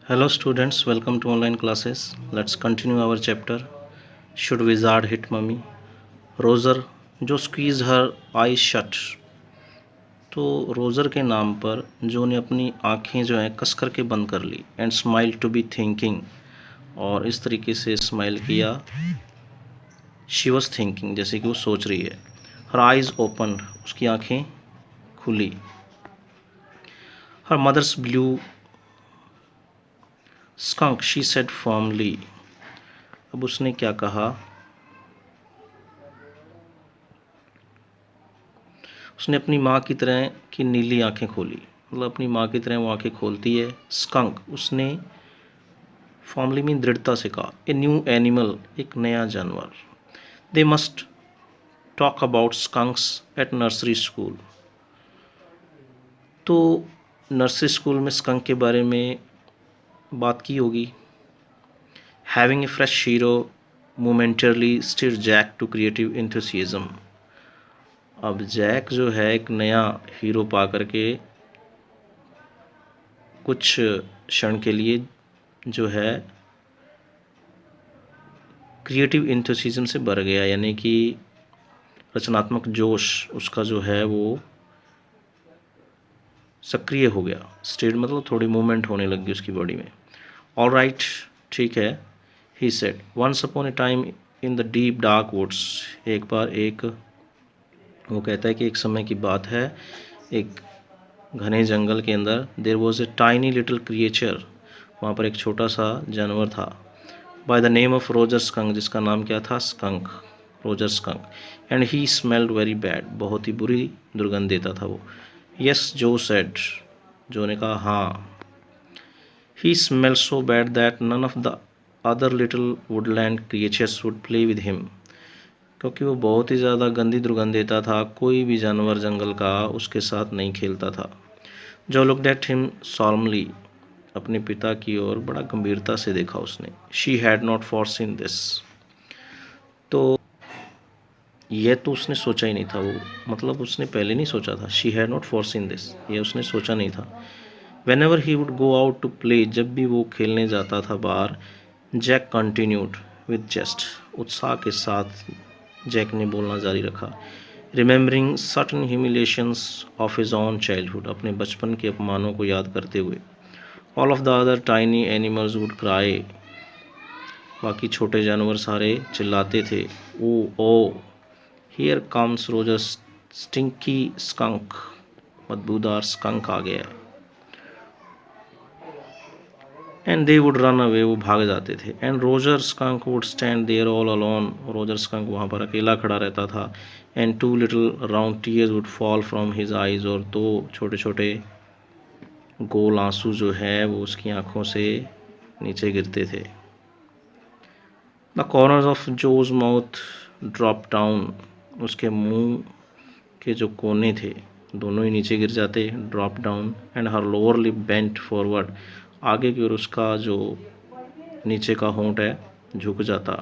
Hello students, welcome to online classes. Let's continue our chapter. Should wizard hit mummy? रोज़र जो squeeze her I shut, तो रोज़र के नाम पर जो ने अपनी आंखें जो हैं कस करके बंद कर ली and smile to be thinking, और इस तरीके से स्माइल किया, शी वॉज थिंकिंग, जैसे कि वो सोच रही है। हर आइज ओपन, उसकी आंखें खुली। Her mother's blue skunk, she said firmly. अब उसने क्या कहा? उसने अपनी माँ की तरह की नीली आंखें खोली, मतलब अपनी माँ की तरह वो आंखें खोलती है। स्कंक, उसने फॉर्मली मीन दृढ़ता से कहा। ए न्यू एनिमल, एक नया जानवर। They must talk about skunks at nursery school, तो नर्सरी स्कूल में स्कंक के बारे में बात की होगी। Having a fresh hero momentarily stir Jack to creative enthusiasm. अब जैक जो है एक नया हीरो पा करके कुछ क्षण के लिए जो है क्रिएटिव एंथुसियाज्म से भर गया, यानी कि रचनात्मक जोश उसका जो है वो सक्रिय हो गया। स्टेट मतलब थोड़ी मूवमेंट होने लगी उसकी बॉडी में। ऑल राइट, ठीक है, he said. Once upon a time in the deep dark woods, एक बार एक, वो कहता है कि एक समय की बात है, एक घने जंगल के अंदर, there was a tiny little creature, वहाँ पर एक छोटा सा जानवर था, by the name of Roger Skunk, जिसका नाम क्या था? Skunk, Roger Skunk. And he smelled very bad, बहुत ही बुरी दुर्गंध देता था वो। यस, जो सेड, जो ने कहा हाँ। He smelled so bad that none of the other little woodland creatures would play with him, क्योंकि वो बहुत ही ज़्यादा गंदी दुर्गंध देता था, कोई भी जानवर जंगल का उसके साथ नहीं खेलता था। जो लुक्ड एट हिम सॉलमली, अपने पिता की ओर बड़ा गंभीरता से देखा उसने। She had not foreseen this, तो यह तो उसने सोचा ही नहीं था, वो मतलब उसने पहले नहीं सोचा था। She had not foreseen this, ये उसने सोचा नहीं था। Whenever he would go out to play, जब भी वो खेलने जाता था बाहर, जैक कंटिन्यूड विद जेस्ट, उत्साह के साथ जैक ने बोलना जारी रखा। Remembering certain humiliations of his own childhood, अपने बचपन के अपमानों को याद करते हुए। All of the other tiny animals would cry, बाकी छोटे जानवर सारे चिल्लाते थे, oh here comes Roger Stinky Skunk, बदबूदार स्कंक आ गया है। And they would run away, वो भाग जाते थे। And Roger Skunk would stand there all alone, Roger Skunk वहाँ पर अकेला खड़ा रहता था। And to little round tears would fall from his eyes, और दो छोटे छोटे गोल आंसू जो है वो उसकी आंखों से नीचे गिरते थे। The corners of Jo's mouth drop down, उसके मुंह के जो कोने थे दोनों ही नीचे गिर जाते, drop down. And her lower lip bent forward, आगे की ओर उसका जो नीचे का होंठ है झुक जाता।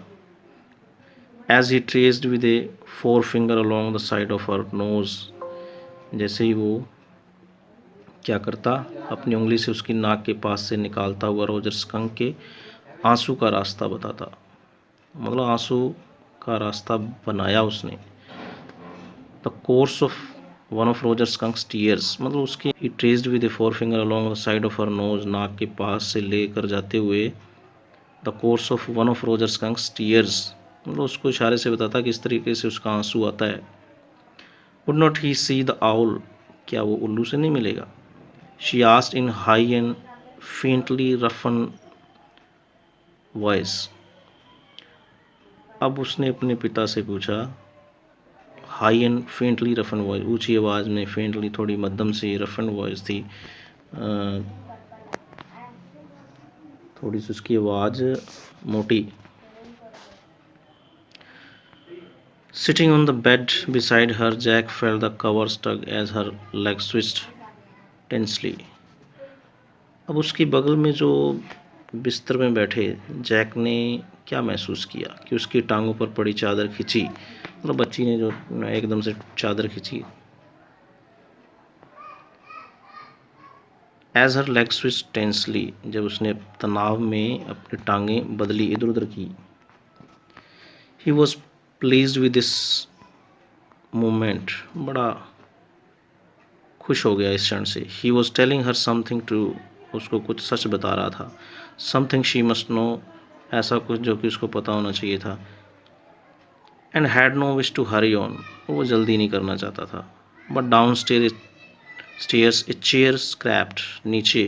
As he traced with a forefinger along the side of her nose, जैसे ही वो क्या करता, अपनी उंगली से उसकी नाक के पास से निकालता हुआ रोजर स्कंक के आंसू का रास्ता बताता, मतलब आंसू का रास्ता बनाया उसने। The course of one of Roger Skunk's tears, मतलब उसके ही traced with a forefinger along the side of her nose, नाक के पास से लेकर जाते हुए। The course of one of Roger Skunk's tears, मतलब उसको इशारे से बताता कि इस तरीके से उसका आंसू आता है। Would not he see the owl, क्या वो उल्लू से नहीं मिलेगा? She asked in high and faintly roughen voice, अब उसने अपने पिता से पूछा। High and faintly roughen voice, ऊंची आवाज़ में, फेंटली थोड़ी मध्यम सी, रफन वॉइस थी, थोड़ी सी उसकी आवाज़ मोटी। Sitting on the bed beside her, Jack felt the cover stuck as her leg switched tensely, अब उसके बगल में जो बिस्तर में बैठे जैक ने क्या महसूस किया कि उसकी टांगों पर पड़ी चादर खिंची, मतलब बच्ची ने जो एकदम से चादर खिंची। एज हर लेग स्विच टेंसली, जब उसने तनाव में अपनी टांगें बदली, इधर उधर की। He was pleased with this moment, बड़ा खुश हो गया इस क्षण से। He was telling her something true, उसको कुछ सच बता रहा था। समथिंग शी मस्ट नो, ऐसा कुछ जो कि उसको पता होना चाहिए था। And had no wish to hurry on, वो जल्दी नहीं करना चाहता था। But downstairs a chair scraped, नीचे,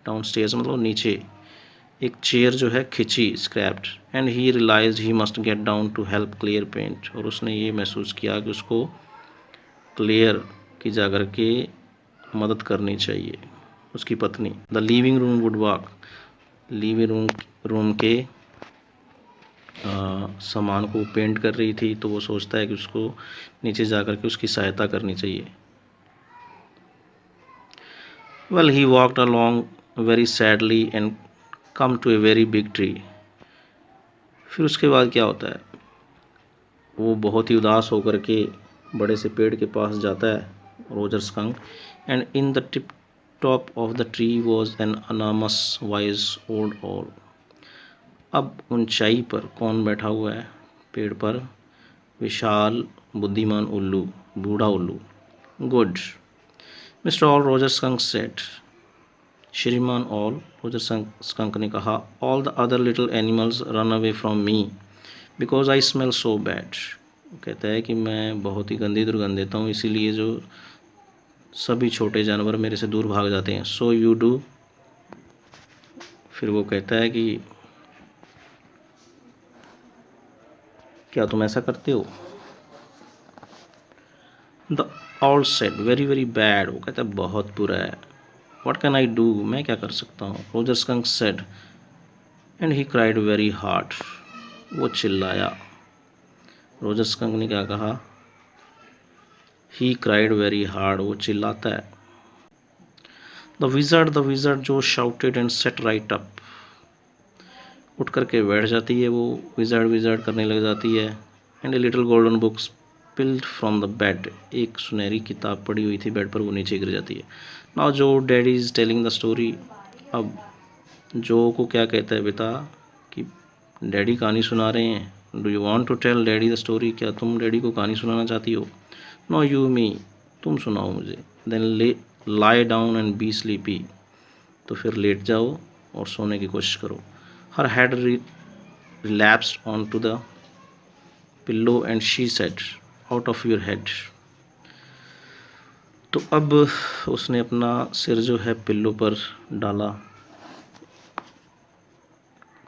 डाउन स्टेयर्स मतलब नीचे, एक चेयर जो है खिंची, scraped. And he realised he must get down to help clear paint, और उसने ये महसूस किया कि उसको क्लियर की जा कर के मदद करनी चाहिए, उसकी पत्नी। The living room would walk, living room के सामान को पेंट कर रही थी, तो वो सोचता है कि उसको नीचे जा कर के उसकी सहायता करनी चाहिए। Well he walked along very sadly and come to a very big tree. फिर उसके बाद क्या होता है, वो बहुत ही उदास होकर के बड़े से पेड़ के पास जाता है, Roger Skunk. And in the tip top of the tree was an enormous wise old owl. अब ऊंचाई पर कौन बैठा हुआ है, पेड़ पर, विशाल बुद्धिमान उल्लू, बूढ़ा उल्लू। Good, mister all, Roger skunk said, श्रीमान ऑल, रोजर स्कंक ने कहा, all the other little animals run away from me because I smell so bad. कहता है कि मैं बहुत ही गंदी दुर्गंध देता हूँ, इसीलिए जो सभी छोटे जानवर मेरे से दूर भाग जाते हैं। सो यू डू, फिर वो कहता है कि क्या तुम ऐसा करते हो। The all said, very very bad, वो कहता है बहुत बुरा है। व्हाट कैन आई डू, मैं क्या कर सकता हूँ। Roger skunk said, and he cried very hard, वो चिल्लाया। रोजर स्कंक ने क्या कहा, ही क्राइड वेरी हार्ड, वो चिल्लाता है। द विजर्ड जो shouted and set right up, उठ करके बैठ जाती है वो, विजर्ड विजर्ड करने लग जाती है। And a little golden books peeled from the bed, एक सुनहरी किताब पड़ी हुई थी बेड पर, वो नीचे गिर जाती है। नाउ जो daddy is telling the story, अब जो को क्या कहता है पिता कि डैडी कहानी सुना रहे हैं। Do you want to tell daddy the story, क्या तुम डैडी को कहानी सुनाना चाहती हो। नो यू मी, तुम सुनाओ मुझे। Then lie down and be sleepy, तो फिर लेट जाओ और सोने की कोशिश करो। Her head relapsed onto the pillow and she said, out of your head। तो अब उसने अपना सिर जो है पिल्लो पर डाला,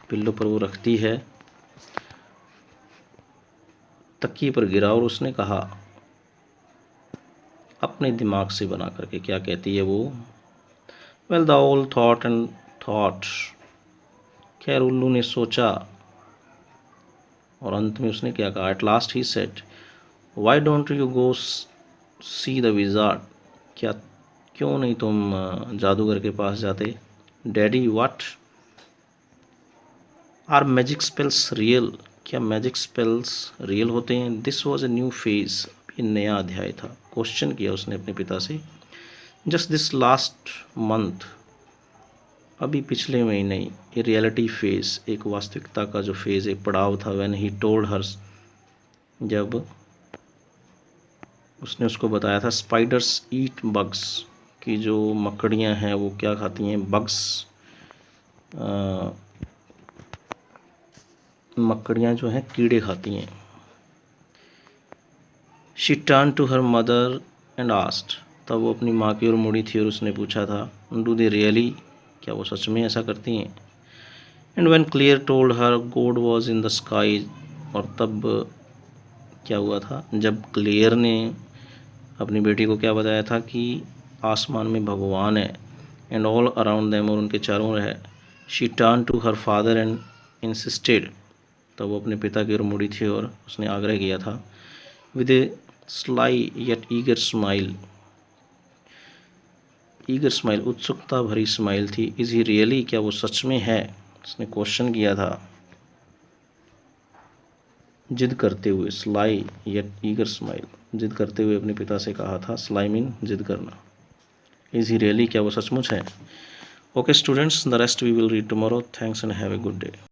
पिल्लो पर वो रखती है, तकिए पर गिरा, और उसने कहा अपने दिमाग से बना करके, क्या कहती है वो, वेल द ओल थॉट एंड थॉट, खैर उल्लू ने सोचा, और अंत में उसने क्या कहा, at last he said, why don't you go see the wizard, क्या क्यों नहीं तुम जादूगर के पास जाते। Daddy what are magic spells real, क्या मैजिक स्पेल्स रियल होते हैं। This was a new phase, ये नया अध्याय था। क्वेश्चन किया उसने अपने पिता से। जस्ट दिस लास्ट मंथ, अभी पिछले महीने ये रियलिटी फेज, एक वास्तविकता का जो फेज, एक पड़ाव था। व्हेन ही टोल्ड हर, जब उसने उसको बताया था, स्पाइडर्स ईट बग्स, कि जो मकड़ियाँ हैं वो क्या खाती हैं, बग्स, मकड़ियाँ जो हैं कीड़े खाती हैं। She turn to her mother and asked, तब वो अपनी माँ की ओर मुड़ी थी और उसने पूछा था, डू दे रियली, क्या वो सच में ऐसा करती हैं। And when clear told her God was in the sky, और तब क्या हुआ था, जब क्लियर ने अपनी बेटी को क्या बताया था कि आसमान में भगवान है, एंड ऑल अराउंड देम, और उनके चारों ओर है। She turn to her father and insisted, तब वो अपने पिता की ओर मुड़ी थी और उसने आग्रह किया था, with A sly yet eager smile, eager smile, उत्सुकता भरी स्माइल थी। इज ही रियली, क्या वो सच में है, उसने क्वेश्चन किया था जिद करते हुए। स्लाई येट ईगर स्माइल, जिद करते हुए अपने पिता से कहा था, स्लाई मीन जिद करना। इज ही रियली, क्या वो सचमुच है? Okay students, the rest we will read tomorrow. Thanks and have a good day.